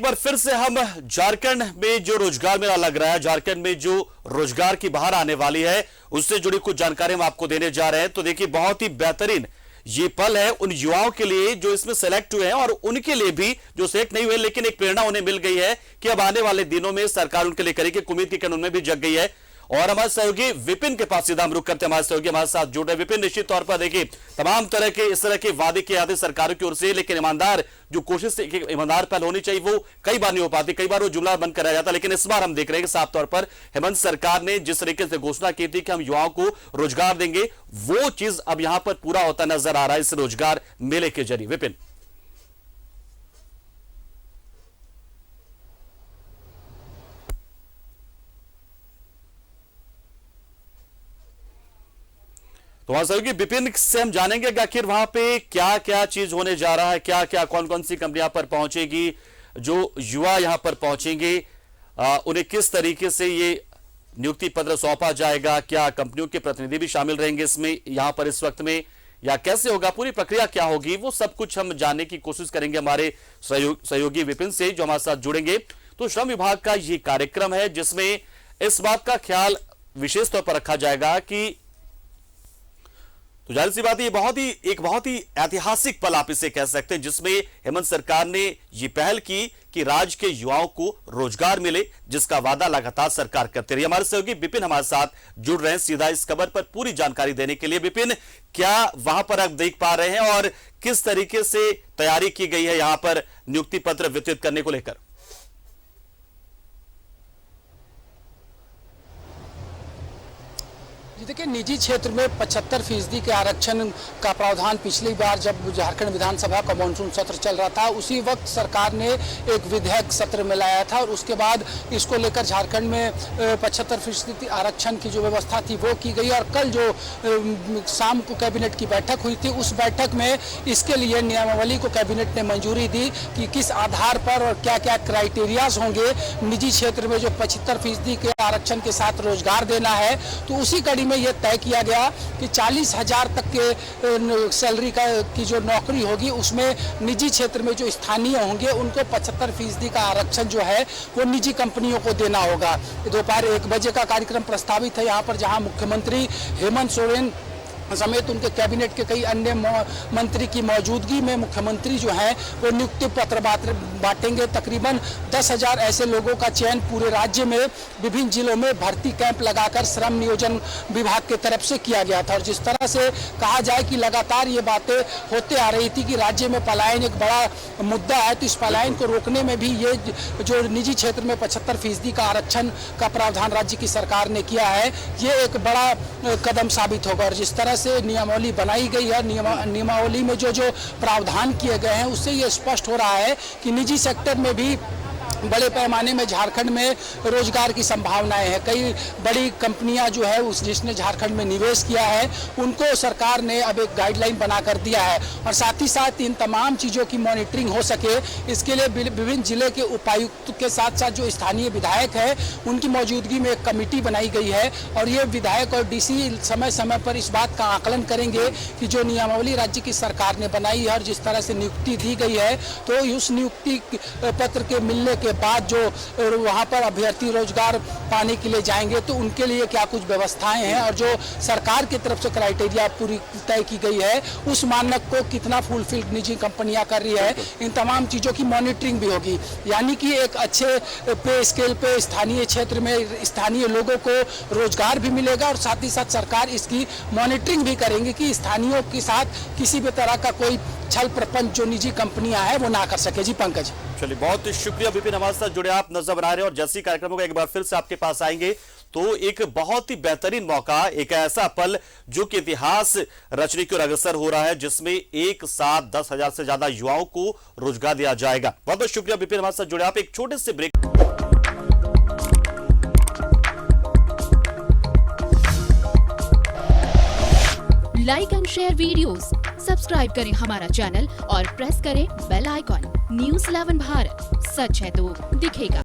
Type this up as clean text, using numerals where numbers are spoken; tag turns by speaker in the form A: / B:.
A: बार फिर से हम झारखंड में जो रोजगार मेला लग रहा है, झारखंड में जो रोजगार की बहार आने वाली है, उससे जुड़ी कुछ जानकारी हम आपको देने जा रहे हैं। तो देखिए, बहुत ही बेहतरीन ये पल है उन युवाओं के लिए जो इसमें सेलेक्ट हुए हैं और उनके लिए भी जो सेलेक्ट नहीं हुए, लेकिन एक प्रेरणा उन्हें मिल गई है कि अब आने वाले दिनों में सरकार उनके लिए करेगी। उम्मीद की किरण उनमें भी जग गई है। और हमारे सहयोगी विपिन के पास सीधा हम रुक करते हैं। हमारे सहयोगी हमारे साथ जुड़ रहे। विपिन, निश्चित तौर पर देखिए, तमाम तरह के इस तरह के वादे किए जाते सरकारों की ओर से, लेकिन ईमानदार जो कोशिश ईमानदार पहल होनी चाहिए वो कई बार नहीं हो पाती, कई बार वो जुमला बंद कराया जाता। लेकिन इस बार हम देख रहे हैं कि साफ तौर पर हेमंत सरकार ने जिस तरीके से घोषणा की थी कि हम युवाओं को रोजगार देंगे, वो चीज अब यहां पर पूरा होता नजर आ रहा है इस रोजगार मेले के जरिए। विपिन, तो वहां सहयोगी विपिन से हम जानेंगे कि आखिर वहां पे क्या क्या चीज होने जा रहा है, क्या क्या कौन कौन सी कंपनियां पर पहुंचेगी, जो युवा यहां पर पहुंचेंगे उन्हें किस तरीके से ये नियुक्ति पत्र सौंपा जाएगा, क्या कंपनियों के प्रतिनिधि भी शामिल रहेंगे इसमें यहां पर इस वक्त में, या कैसे होगा, पूरी प्रक्रिया क्या होगी, वो सब कुछ हम जानने की कोशिश करेंगे हमारे सहयोगी विपिन से जो हमारे साथ जुड़ेंगे। तो श्रम विभाग का ये कार्यक्रम है जिसमें इस बात का ख्याल विशेष तौर पर रखा जाएगा कि, तो जाहिर सी बात है, ये बहुत ही ऐतिहासिक पल आप इसे कह सकते हैं जिसमें हेमंत सरकार ने ये पहल की कि राज्य के युवाओं को रोजगार मिले, जिसका वादा लगातार सरकार करते रही। हमारे सहयोगी विपिन हमारे साथ जुड़ रहे हैं सीधा इस खबर पर पूरी जानकारी देने के लिए। विपिन, क्या वहां पर आप देख पा रहे हैं और किस तरीके से तैयारी की गई है यहां पर नियुक्ति पत्र वितरित करने को लेकर?
B: देखिए, निजी क्षेत्र में 75% के आरक्षण का प्रावधान पिछली बार जब झारखंड विधानसभा का मानसून सत्र चल रहा था, उसी वक्त सरकार ने एक विधेयक सत्र में लाया था और उसके बाद इसको लेकर झारखंड में 75% आरक्षण की जो व्यवस्था थी वो की गई। और कल जो शाम को कैबिनेट की बैठक हुई थी, उस बैठक में इसके लिए नियमावली को कैबिनेट ने मंजूरी दी कि किस आधार पर और क्या क्या क्राइटेरियाज होंगे निजी क्षेत्र में जो 75% के आरक्षण के साथ रोजगार देना है। तो उसी कड़ी में यह तय किया गया कि 40,000 तक के सैलरी की जो नौकरी होगी उसमें निजी क्षेत्र में जो स्थानीय होंगे उनको 75% का आरक्षण जो है वो निजी कंपनियों को देना होगा। दोपहर 1 बजे का कार्यक्रम प्रस्तावित है यहाँ पर, जहाँ मुख्यमंत्री हेमंत सोरेन समेत उनके कैबिनेट के कई अन्य मंत्री की मौजूदगी में मुख्यमंत्री जो हैं वो नियुक्ति पत्र बांटेंगे। तकरीबन 10,000 ऐसे लोगों का चयन पूरे राज्य में विभिन्न जिलों में भर्ती कैंप लगाकर श्रम नियोजन विभाग की तरफ से किया गया था। और जिस तरह से कहा जाए कि लगातार ये बातें होते आ रही थी कि राज्य में पलायन एक बड़ा मुद्दा है, तो इस पलायन को रोकने में भी ये जो निजी क्षेत्र में 75% का आरक्षण का प्रावधान राज्य की सरकार ने किया है, ये एक बड़ा कदम साबित होगा। और जिस तरह से नियमावली बनाई गई है, नियमावली में जो प्रावधान किए गए हैं, उससे ये स्पष्ट हो रहा है कि निजी सेक्टर में भी बड़े पैमाने में झारखंड में रोजगार की संभावनाएं हैं। कई बड़ी कंपनियां जो है जिसने झारखंड में निवेश किया है, उनको सरकार ने अब एक गाइडलाइन बना कर दिया है। और साथ ही साथ इन तमाम चीज़ों की मॉनिटरिंग हो सके, इसके लिए विभिन्न जिले के उपायुक्त के साथ साथ जो स्थानीय विधायक है उनकी मौजूदगी में एक कमेटी बनाई गई है। और ये विधायक और डीसी समय समय पर इस बात का आकलन करेंगे कि जो नियमावली राज्य की सरकार ने बनाई है और जिस तरह से नियुक्ति दी गई है, तो उस नियुक्ति पत्र के मिलने के बाद जो वहां पर अभ्यर्थी रोजगार पाने के लिए जाएंगे तो उनके लिए क्या कुछ व्यवस्थाएं हैं और जो सरकार की तरफ से क्राइटेरिया पूरी तय की गई है उस मानक को कितना फुलफिल निजी कंपनियां कर रही है, इन तमाम चीजों की मॉनिटरिंग भी होगी। यानी कि एक अच्छे पे स्केल पे स्थानीय क्षेत्र में स्थानीय लोगों को रोजगार भी मिलेगा और साथ ही साथ सरकार इसकी मॉनिटरिंग भी करेंगे कि स्थानीयों के साथ किसी भी तरह का कोई छल प्रपंच जो निजी कंपनियां हैं वो ना कर सके। जी पंकज,
A: चलिए, बहुत शुक्रिया विपिन, हमारे साथ जुड़े आप नजर बना रहे हैं। और जैसी कार्यक्रमों का एक बार फिर से आपके पास आएंगे तो एक बहुत ही बेहतरीन मौका, एक ऐसा पल जो कि इतिहास रचने की ओर अग्रसर हो रहा है, जिसमें एक साथ 10,000 से ज्यादा युवाओं को रोजगार दिया जाएगा। बहुत बहुत शुक्रिया विपिन, हमारे साथ जुड़े आप। एक छोटे से break.
C: Like and share videos, subscribe करें हमारा चैनल और प्रेस करें बेल आइकॉन। न्यूज़ 11 भारत, सच है तो दिखेगा।